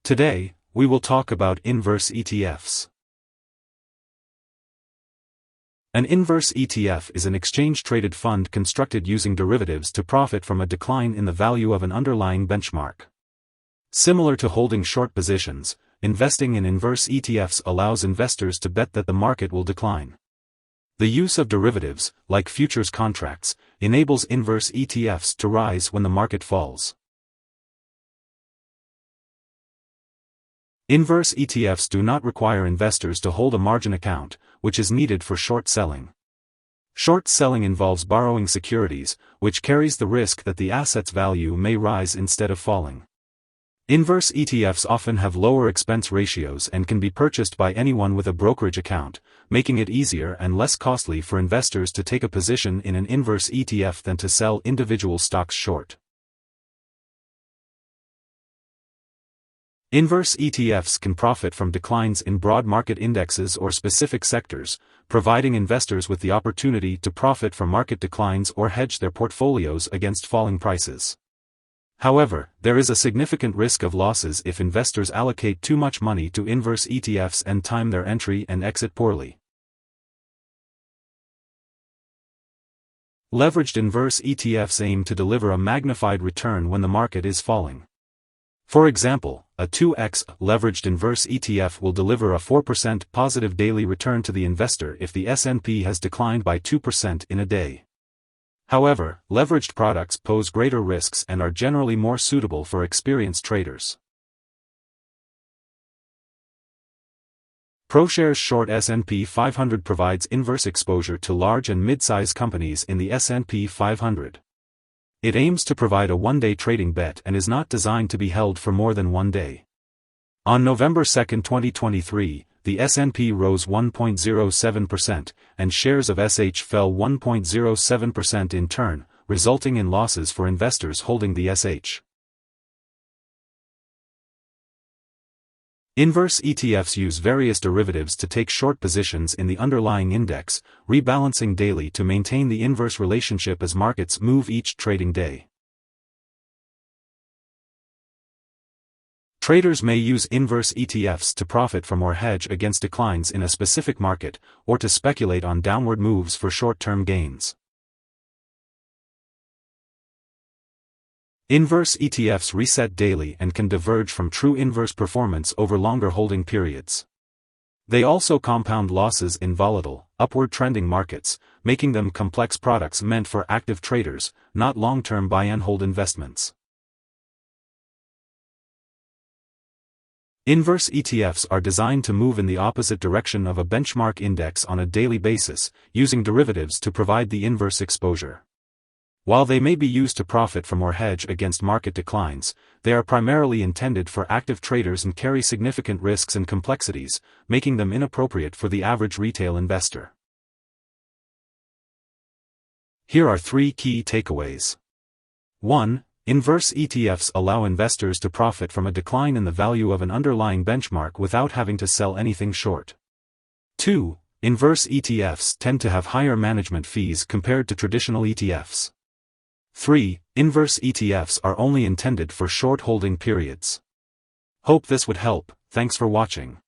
Today, we will talk about inverse ETFs. An inverse ETF is an exchange-traded fund constructed using derivatives to profit from a decline in the value of an underlying benchmark. Similar to holding short positions, investing in inverse ETFs allows investors to bet that the market will decline. The use of derivatives, like futures contracts, enables inverse ETFs to rise when the market falls. Inverse ETFs do not require investors to hold a margin account, which is needed for short selling. Short selling involves borrowing securities, which carries the risk that the asset's value may rise instead of falling. Inverse ETFs often have lower expense ratios and can be purchased by anyone with a brokerage account, making it easier and less costly for investors to take a position in an inverse ETF than to sell individual stocks short. Inverse ETFs can profit from declines in broad market indexes or specific sectors, providing investors with the opportunity to profit from market declines or hedge their portfolios against falling prices. However, there is a significant risk of losses if investors allocate too much money to inverse ETFs and time their entry and exit poorly. Leveraged inverse ETFs aim to deliver a magnified return when the market is falling. For example, a 2x leveraged inverse ETF will deliver a 4% positive daily return to the investor if the S&P has declined by 2% in a day. However, leveraged products pose greater risks and are generally more suitable for experienced traders. ProShares Short S&P 500 provides inverse exposure to large and mid-size companies in the S&P 500. It aims to provide a one-day trading bet and is not designed to be held for more than one day. On November 2, 2023, the S&P rose 1.07%, and shares of SH fell 1.07% in turn, resulting in losses for investors holding the SH. Inverse ETFs use various derivatives to take short positions in the underlying index, rebalancing daily to maintain the inverse relationship as markets move each trading day. Traders may use inverse ETFs to profit from or hedge against declines in a specific market, or to speculate on downward moves for short-term gains. Inverse ETFs reset daily and can diverge from true inverse performance over longer holding periods. They also compound losses in volatile, upward trending markets, making them complex products meant for active traders, not long-term buy-and-hold investments. Inverse ETFs are designed to move in the opposite direction of a benchmark index on a daily basis, using derivatives to provide the inverse exposure. While they may be used to profit from or hedge against market declines, they are primarily intended for active traders and carry significant risks and complexities, making them inappropriate for the average retail investor. Here are 3 key takeaways. 1. Inverse ETFs allow investors to profit from a decline in the value of an underlying benchmark without having to sell anything short. 2. Inverse ETFs tend to have higher management fees compared to traditional ETFs. 3. Inverse ETFs are only intended for short holding periods. Hope this would help. Thanks for watching.